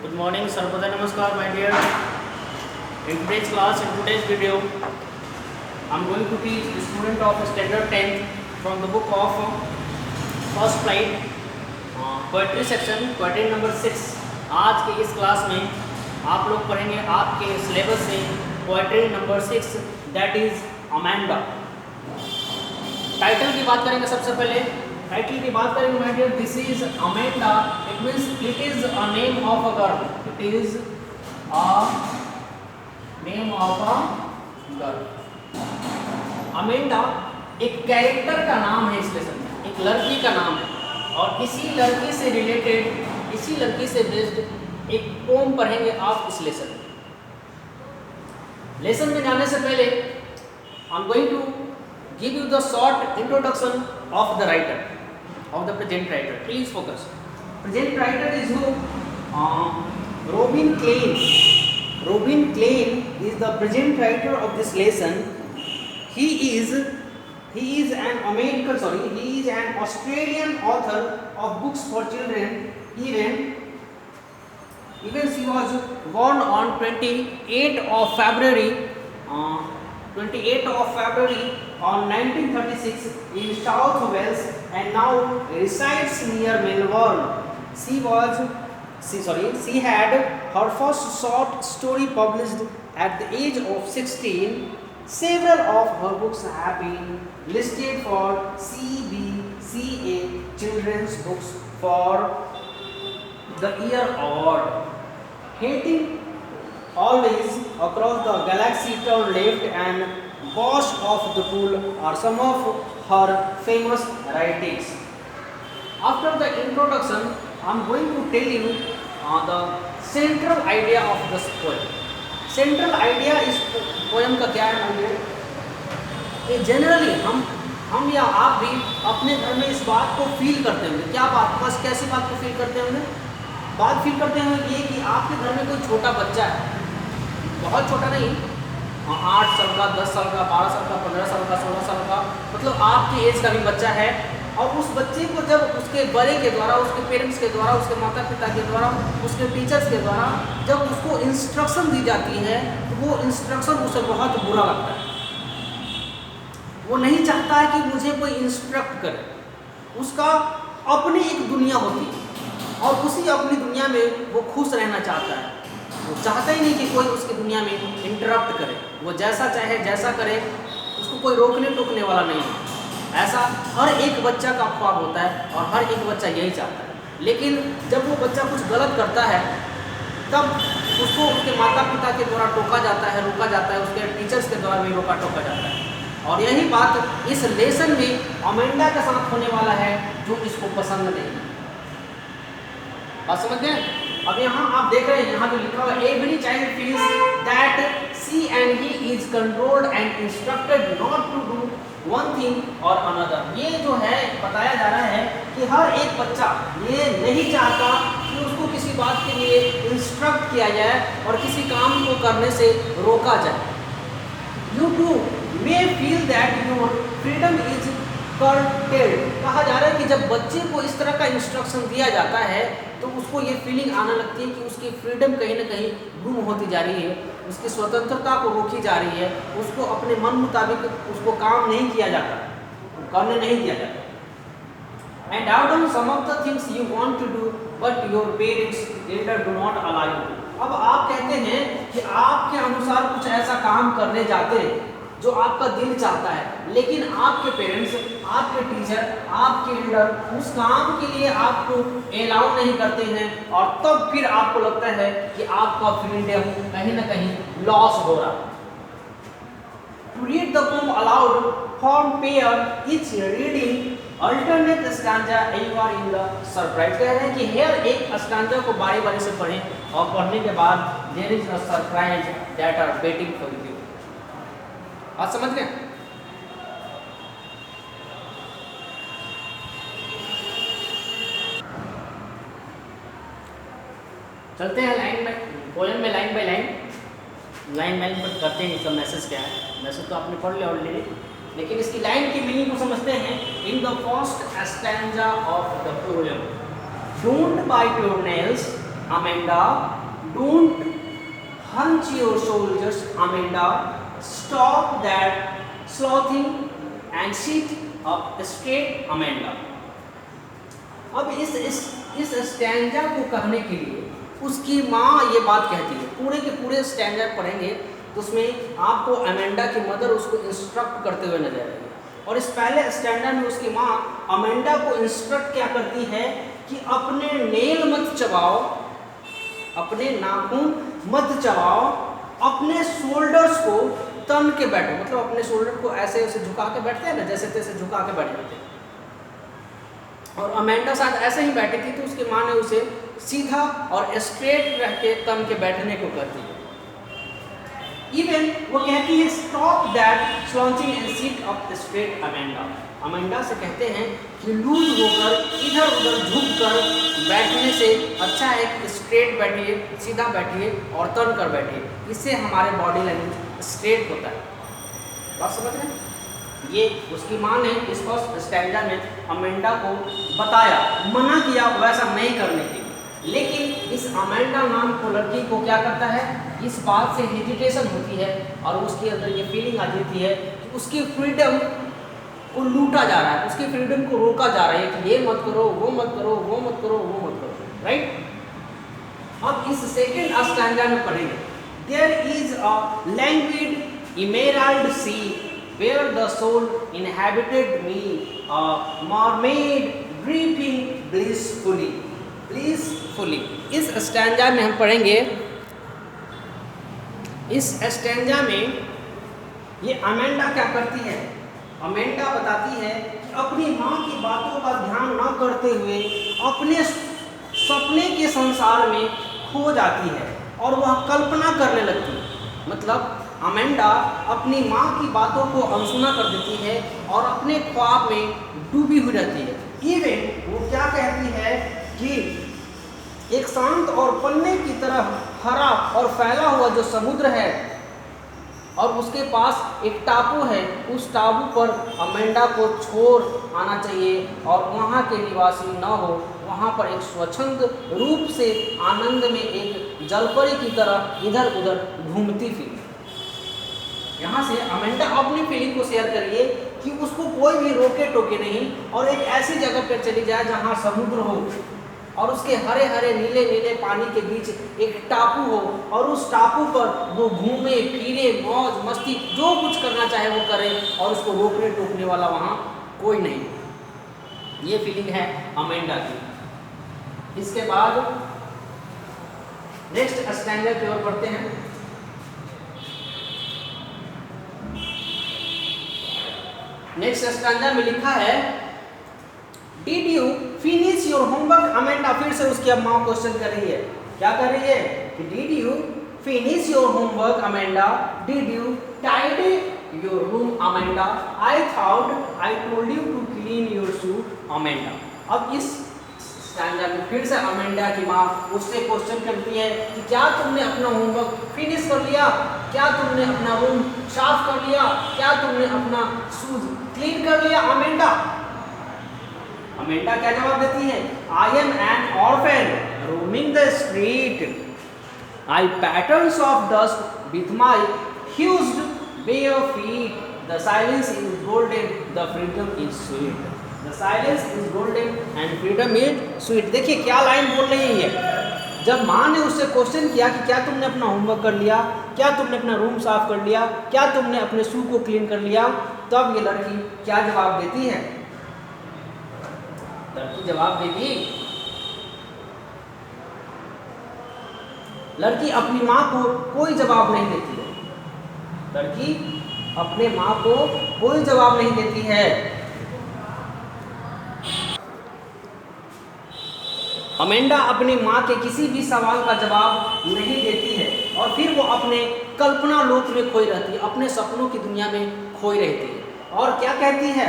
Good morning, Sarvada Namaskar, my dear. In today's class, in today's video, I'm going to teach the student of standard 10th from the book of First Flight, poetry section, poetry number 6. आज के इस class में आप लोग पढ़ेंगे आपके syllabus से poetry number 6 that is Amanda. Title की बात करेंगे सबसे पहले। टाइटल की बात करेंगे my dear, this is Amanda. It means it is a name of a girl. It is a name of a girl. Amanda एक कैरेक्टर का नाम है इस लेसन में, एक लड़की का नाम है और इसी लड़की से रिलेटेड, इसी लड़की से बेस्ड एक पोम पढ़ेंगे आप इस लेसन में। लेसन में जाने से पहले I am going to give you the short introduction of the writer, of the present writer. Please focus. Present writer is who? Robin Klein. Robin Klein is the present writer of this lesson. He is an Australian author of books for children. Even she was born on 28th of February on 1936 in South Wales and now resides near Melbourne. She had her first short story published at the age of 16. Several of her books have been listed for CBCA Children's Books for the Year Award. Hating always across the galaxy, turn left and wash off the pool are some of her famous writings. After the introduction, I am going to tell you the central idea of this poem. Central idea इस poem का क्या है? ये generally हम या आप भी अपने घर में इस बात को फील करते होंगे। क्या बात, बस कैसी बात को फील करते होंगे? बात फील करते होंगे ये कि आपके घर में कोई छोटा बच्चा है, बहुत छोटा नहीं, 8 साल का, 10 साल का, 12 साल का, 15 साल का, 16 साल का, मतलब आपकी एज का भी बच्चा है। और उस बच्चे को जब उसके बड़े के द्वारा, उसके पेरेंट्स के द्वारा, उसके माता पिता के द्वारा, उसके टीचर्स के द्वारा जब उसको इंस्ट्रक्शन दी जाती है तो वो इंस्ट्रक्शन उसे बहुत बुरा लगता है। वो नहीं चाहता है कि मुझे कोई इंस्ट्रक्ट करे। उसका अपनी एक दुनिया होती है और उसी अपनी दुनिया में वो खुश रहना चाहता है। वो चाहता ही नहीं कि कोई उसकी दुनिया में इंटरप्ट करे। वो जैसा चाहे जैसा करे, उसको कोई रोकने टोकने वाला नहीं है। ऐसा हर एक बच्चा का ख्वाब होता है और हर एक बच्चा यही चाहता है। लेकिन जब वो बच्चा कुछ गलत करता है तब उसको उसके माता पिता के द्वारा टोका जाता है, रोका जाता है, उसके टीचर्स के द्वारा भी रोका टोका जाता है। और यही बात इस लेसन में अमेंडा के साथ होने वाला है, जो इसको पसंद नहीं। बात समझ गए? अब यहाँ आप देख रहे हैं, यहाँ जो लिखा हुआ है, every child feels that she and he is controlled and instructed not to do one thing or another. ये जो है बताया जा रहा है कि हर एक बच्चा ये नहीं चाहता कि उसको किसी बात के लिए इंस्ट्रक्ट किया जाए और किसी काम को करने से रोका जाए। You too may feel that your freedom is curtailed. कहा जा रहा है कि जब बच्चे को इस तरह का इंस्ट्रक्शन दिया जाता है तो उसको ये फीलिंग आने लगती है कि उसकी फ्रीडम कहीं ना कहीं गुम होती जा रही है, उसकी स्वतंत्रता को रोकी जा रही है, उसको अपने मन मुताबिक उसको काम नहीं किया जाता, करने नहीं दिया जाता। And out of some of the things you want to do but your parents elder do not allow you. अब आप कहते हैं कि आपके अनुसार कुछ ऐसा काम करने जाते हैं जो आपका दिल चाहता है, लेकिन आपके पेरेंट्स, आपके टीचर, आपके एल्डर उस काम के लिए आपको अलाउ नहीं करते हैं और तब फिर आपको लगता है कि आपका फ्रीडम कहीं ना कहीं लॉस हो रहा है। To read the poem aloud form pair each reading alternate stanza you are in the surprise. कह रहे हैं कि हर एक स्टैंजा को बारी बारी से पढ़ें और पढ़ने के बाद there is a surprise that are waiting for you. बात समझ गए? चलते हैं लाइन में, पोएम में लाइन बाय लाइन पर करते हैं इसका मैसेज क्या है। मैसेज तो आपने पढ़ लिया ऑलरेडी, लेकिन इसकी लाइन की मीनिंग को समझते हैं। In the first stanza of the poem, don't bite your nails Amanda, don't hunch your shoulders, Amanda. Stop that slothing and sit up straight, Amanda. अब इस स्टैंजा को कहने के लिए उसकी माँ ये बात कहती है। पूरे के पूरे स्टैंजा पढ़ेंगे तो उसमें आपको अमेंडा की मदर उसको इंस्ट्रक्ट करते हुए नजर आएगी। और इस पहले स्टैंडर्ड में उसकी माँ अमेंडा को इंस्ट्रक्ट क्या करती है कि अपने नेल मत चबाओ, अपने नाखून मत चबाओ, अपने शोल्डर्स को तन के बैठो, मतलब अपने शोल्डर को ऐसे ऐसे झुका के बैठते हैं ना, जैसे तैसे झुका के बैठ जाते हैं। और अमेंडा शायद ऐसे ही बैठी थी तो उसकी माँ ने उसे सीधा और स्ट्रेट रह के तन के बैठने को कहती है। इवन वो कहती है stop that slouching and sit up straight, Amanda. Amanda से कहते हैं कि लूज होकर इधर उधर झुक कर बैठने से अच्छा है कि स्ट्रेट बैठिए, सीधा बैठिए और टर्न कर बैठिए, इससे हमारे बॉडी लैंग्वेज स्ट्रेट होता है। बात समझ रहे हैं? ये उसकी माँ ने इस फर्स्ट स्टैंडर्ड में अमेंडा को बताया, मना किया वैसा नहीं करने के लिए। लेकिन इस अमेंडा नाम को लड़की को क्या करता है, इस बात से हेजिटेशन होती है और उसके अंदर ये फीलिंग आ जाती है कि उसकी फ्रीडम को लूटा जा रहा है, उसकी फ्रीडम को रोका जा रहा है कि ये मत करो, वो मत करो, वो मत करो, वो मत करो, राइट। अब इस सेकेंड स्टैंजा में पढ़ेंगे, there is a languid emerald sea where the sole inhabited me, a mermaid dripping blissfully, blissfully. इस स्टैंजा में हम पढ़ेंगे, इस स्टैंजा में ये अमेंडा क्या करती है, अमेंडा बताती है कि अपनी माँ की बातों का ध्यान न करते हुए अपने सपने के संसार में खो जाती है और वह कल्पना करने लगती है। मतलब अमेंडा अपनी माँ की बातों को अनसुना कर देती है और अपने ख्वाब में डूबी हुई रहती है। इवन वो क्या कहती है कि एक शांत और पन्ने की तरह हरा और फैला हुआ जो समुद्र है और उसके पास एक टापू है, उस टापू पर अमेंडा को छोड़ आना चाहिए और वहाँ के निवासी न हो, वहाँ पर एक स्वच्छंद रूप से आनंद में एक जलपरी की तरह इधर उधर घूमती थी। यहाँ से अमेंडा अपनी फीलिंग को शेयर करिए कि उसको कोई भी रोके टोके नहीं और एक ऐसी जगह पर चली जाए जहाँ समुद्र हो और उसके हरे हरे नीले नीले पानी के बीच एक टापू हो और उस टापू पर वो घूमे फिरे, मौज मस्ती जो कुछ करना चाहे वो करे और उसको रोकने टोकने वाला वहाँ कोई नहीं। ये फीलिंग है अमेंडा की। इसके बाद नेक्स्ट स्टैंडर्ड की ओर बढ़ते हैं। नेक्स्ट स्टैंडर्ड में लिखा है, did you finish your homework, Amanda फिर से उसकी अब माँ क्वेश्चन कर रही है, क्या कर रही है कि did you finish your homework, Amanda, did you tidy your room, Amanda, I thought I told you to clean your shoes, Amanda. अब इस स्टैंडा में फिर से अमेंडा की माँ उससे क्वेश्चन करती है कि क्या तुमने अपना होमवर्क फिनिश कर लिया, क्या तुमने अपना रूम साफ कर लिया, क्या तुमने अपना शूज क्लीन कर लिया, अमेंडा। अमेंडा क्या जवाब देती है, I am an orphan roaming the street, I patterns of dust with my hushed bare feet, the silence is golden, the freedom is sweet, the silence is golden and freedom is sweet। देखिए क्या line बोल रही है, जब माँ ने उससे question किया कि क्या तुमने अपना होमवर्क कर लिया, क्या तुमने अपना रूम साफ कर लिया, क्या तुमने अपने शू को क्लीन कर लिया, तब ये लड़की क्या जवाब देती है, लड़की जवाब देगी, लड़की अपनी माँ को कोई जवाब नहीं देती है, लड़की अपने माँ को कोई जवाब नहीं देती है। अमेंडा अपनी माँ के किसी भी सवाल का जवाब नहीं देती है और फिर वो अपने कल्पना लोक में खोई रहती है, अपने सपनों की दुनिया में खोई रहती है। और क्या कहती है,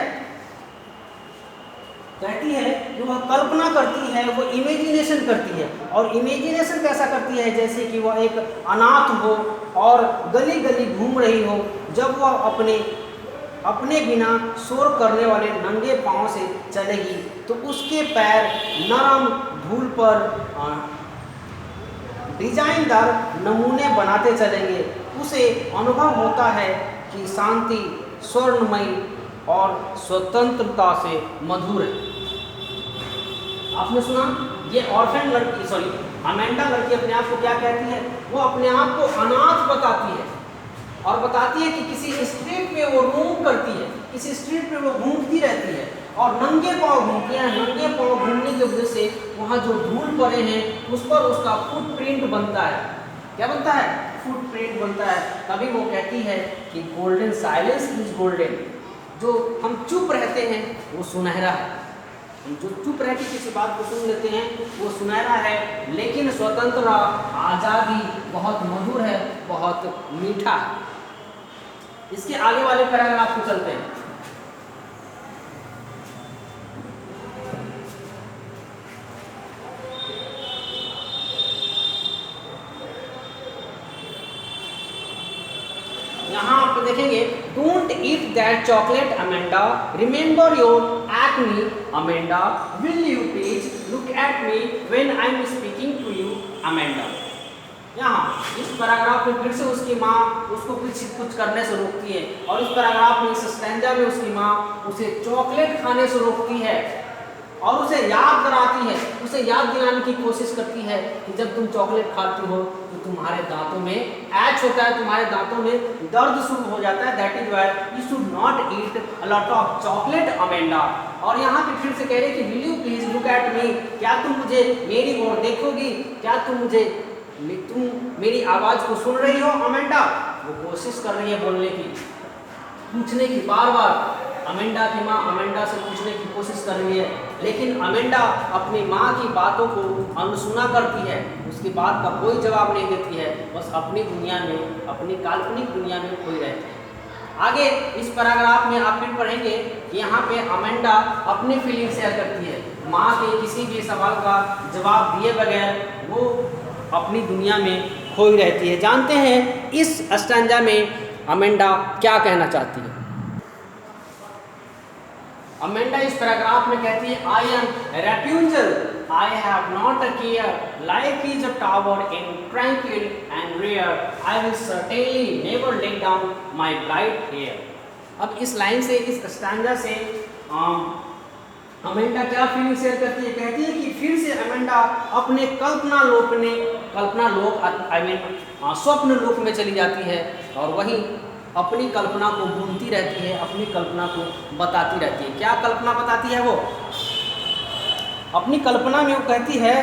कहती है कि वह कल्पना करती है, वो इमेजिनेशन करती है। और इमेजिनेशन कैसा करती है, जैसे कि वह एक अनाथ हो और गली गली घूम रही हो, जब वह अपने बिना शोर करने वाले नंगे पाँव से चलेगी तो उसके पैर नरम धूल पर डिजाइनदार नमूने बनाते चलेंगे, उसे अनुभव होता है कि शांति स्वर्णमयी और स्वतंत्रता से मधुर है। आपने सुना, ये ऑर्फन लड़की, सॉरी अमेंडा लड़की अपने आप को क्या कहती है? वो अपने आप को अनाथ बताती है और बताती है कि किसी स्ट्रीट पे वो रोम करती है, किसी स्ट्रीट पे वो घूमती रहती है और नंगे पांव घूमती है। नंगे पांव घूमने की वजह से वहाँ जो धूल पड़े हैं उस पर उसका फुटप्रिंट बनता है। क्या बनता है? फुटप्रिंट बनता है। तभी वो कहती है कि गोल्डन साइलेंस इज गोल्डन। जो हम चुप रहते हैं वो सुनहरा है। हम जो चुप रह के किसी बात को सुन लेते हैं वो सुनहरा है, लेकिन स्वतंत्रता आज़ादी बहुत मधुर है, बहुत मीठा है। इसके आगे वाले पैराग्राफ को चलते हैं। यहाँ आप देखेंगे, don't eat that chocolate Amanda, remember your acne Amanda, will you please look at me when I am speaking to you Amanda. यहाँ इस पैराग्राफ में फिर से उसकी माँ उसको कुछ करने से रोकती है और इस पैराग्राफ में, इस स्टैंजा में उसकी माँ उसे चॉकलेट खाने से रोकती है और उसे याद कराती है, उसे याद दिलाने की कोशिश करती है कि जब तुम चॉकलेट खाती हो तो तुम्हारे दांतों में एच होता है, तुम्हारे दांतों में दर्द शुरू हो जाता है। That is why you should not eat a lot of chocolate Amanda. और यहाँ पे फिर से कह रहे कि will you please look at मी, क्या तुम मुझे मेरी ओर देखोगी, क्या तुम मेरी आवाज को सुन रही हो अमेंडा। वो कोशिश कर रही है बोलने की, पूछने की, बार बार अमेंडा की माँ अमेंडा से पूछने की कोशिश कर रही है, लेकिन अमेंडा अपनी माँ की बातों को अनसुना करती है, उसकी बात का कोई जवाब नहीं देती है, बस अपनी दुनिया में, अपनी काल्पनिक दुनिया में खोई रहती है। आगे इस पैराग्राफ में आप फिर पढ़ेंगे कि यहाँ पे अमेंडा अपनी फीलिंग शेयर करती है। माँ के किसी भी सवाल का जवाब दिए बगैर वो अपनी दुनिया में खोई रहती है। जानते हैं इस स्टैंजा में अमेंडा क्या कहना चाहती है। अमेंडा इस पैराग्राफ में कहती है, I am Rapunzel, I have not a care, life is a tower in tranquil and rare, I will certainly never let down my bright hair. अब इस लाइन से, इस स्टैंजा से अमेंडा क्या फीलिंग शेयर करती है? कहती है कि फिर से अमेंडा अपने स्वप्न लोक में चली जाती है और वहीं अपनी कल्पना को बुनती रहती है, अपनी कल्पना को बताती रहती है। क्या कल्पना बताती है वो? अपनी कल्पना में वो कहती है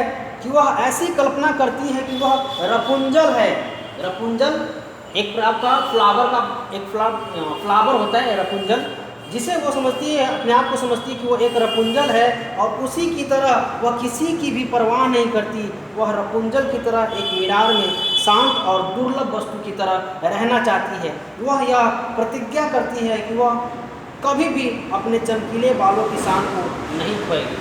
कि वह ऐसी कल्पना करती है कि वह रपुंजल है। रपुंजल एक आपका फ्लावर होता है रपुंजल, जिसे वो समझती है, अपने आप को समझती है कि वो एक रपुंजल है और उसी की तरह वह किसी की भी परवाह नहीं करती। वह रपुंजल की तरह एक मीनार में शांत और दुर्लभ वस्तु की तरह रहना चाहती है। वह यह प्रतिज्ञा करती है कि वह कभी भी अपने चमकीले बालों की शान को नहीं खोएगी।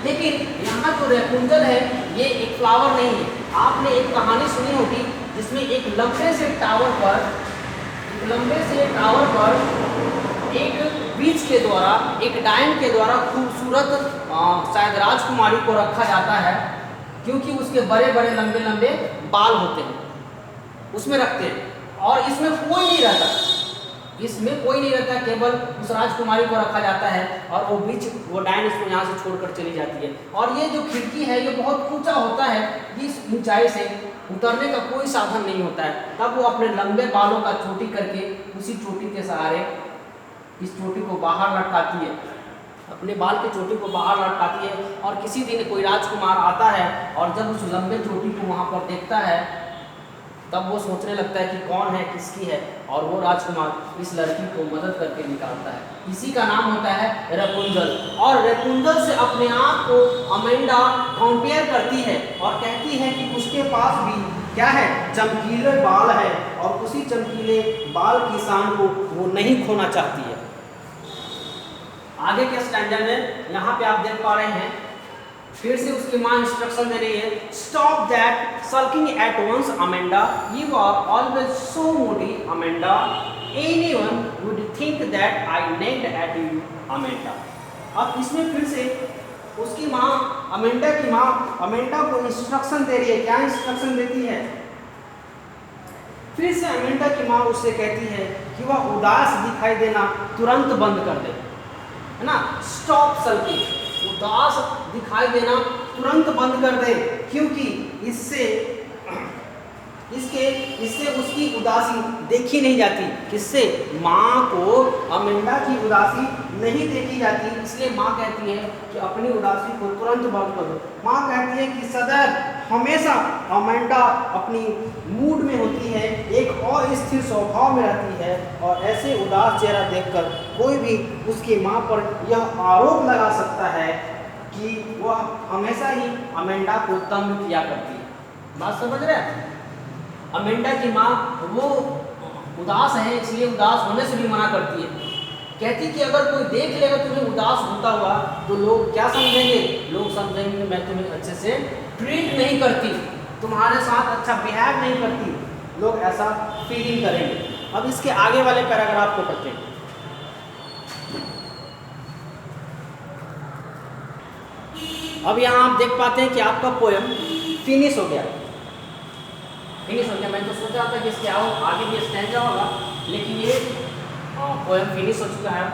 लेकिन यहाँ जो रपुंजल है ये एक फ्लावर नहीं है। आपने एक कहानी सुनी होगी जिसमें एक लंबे से टावर पर एक बीच के द्वारा, एक डायन के द्वारा खूबसूरत शायद राजकुमारी को रखा जाता है, क्योंकि उसके बड़े बड़े लंबे लंबे बाल होते हैं, उसमें रखते हैं और इसमें कोई नहीं रहता, केवल उस राजकुमारी को रखा जाता है और वो डायन इसको यहाँ से छोड़कर चली जाती है। और ये जो खिड़की है ये बहुत ऊंचा होता है, इस ऊंचाई से उतरने का कोई साधन नहीं होता है। तब वो अपने लंबे बालों का चोटी करके उसी चोटी के सहारे इस चोटी को बाहर लटकाती है, अपने बाल की चोटी को बाहर लटकाती है। और किसी दिन कोई राजकुमार आता है और जब उस लंबे चोटी को वहाँ पर देखता है तब वो सोचने लगता है कि कौन है, किसकी है, और वो राजकुमार इस लड़की को मदद करके निकालता है। इसी का नाम होता है रपुंजल। और रपुंजल से अपने आप को अमेंडा कंपेयर करती है और कहती है कि उसके पास भी क्या है, चमकीले बाल है और उसी चमकीले बाल की शान को वो नहीं खोना चाहती है। आगे के स्टैंडर्ड में यहाँ पे आप देख पा रहे हैं, फिर से उसकी माँ इंस्ट्रक्शन दे रही है, stop that sulking at once Amanda, you are always so moody Amanda, anyone would think that I nagged at you Amanda. अब इसमें फिर से उसकी माँ अमेंडा की माँ अमेंडा को इंस्ट्रक्शन दे रही है। क्या इंस्ट्रक्शन देती है? फिर से अमेंडा की माँ उससे कहती है कि वह उदास दिखाई देना तुरंत बंद कर दे, है ना, स्टॉप सल्किंग, उदास दिखाई देना तुरंत बंद कर दे, क्योंकि इससे उसकी उदासी देखी नहीं जाती। किससे? माँ को अमेंडा की उदासी नहीं देखी जाती, इसलिए माँ कहती है कि अपनी उदासी को तुरंत बंद कर दो। माँ कहती है कि सदैव हमेशा अमेंडा अपनी मूड में होती है, एक अस्थिर स्वभाव में रहती है, और ऐसे उदास चेहरा देखकर कोई भी उसकी माँ पर यह आरोप लगा सकता है कि वह हमेशा ही अमेंडा को तंग किया करती है। बात समझ रहे हैं? अमेंडा की माँ वो उदास है, इसलिए उदास होने से भी मना करती है। कहती कि अगर कोई देख लेगा तुम्हें उदास होता हुआ तो लोग क्या समझेंगे? लोग समझेंगे मैं तुम्हें अच्छे से ट्रीट नहीं करती, तुम्हारे साथ अच्छा बिहेव नहीं करती, लोग ऐसा फीलिंग करेंगे। अब इसके आगे वाले पैराग्राफ को पढ़ते हैं। अब यहाँ आप देख पाते हैं कि आपका पोएम फिनिश हो गया। मैं तो सोचा था कि इसके आगे भी स्टैंजा होगा, लेकिन ये पोएम फिनिश हो चुका है।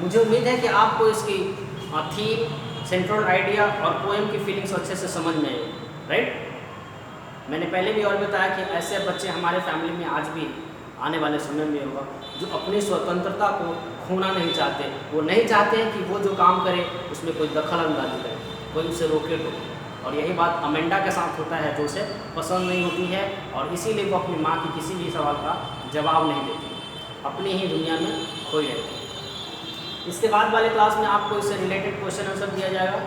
मुझे उम्मीद है कि आपको इसकी थीम, सेंट्रल आइडिया और पोएम की फीलिंग्स अच्छे से समझ में आई, राइट। मैंने पहले भी और बताया कि ऐसे बच्चे हमारे फैमिली में आज भी आने वाले समय में होगा जो अपनी स्वतंत्रता को खोना नहीं चाहते। वो नहीं चाहते हैं कि वो जो काम करे उसमें कोई दखल अंदाजी करे, कोई उसे रोके टोके। और यही बात अमेंडा के साथ होता है, जो उसे पसंद नहीं होती है, और इसीलिए वो अपनी माँ की किसी भी सवाल का जवाब नहीं देती, अपनी ही दुनिया में खोई रहती है। इसके बाद वाले क्लास में आपको इससे रिलेटेड क्वेश्चन आंसर दिया जाएगा,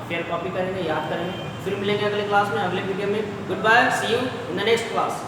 फिर कॉपी करेंगे, याद करेंगे। फिर मिलेंगे अगले क्लास में, अगले वीडियो में। Good bye, see you in the next class.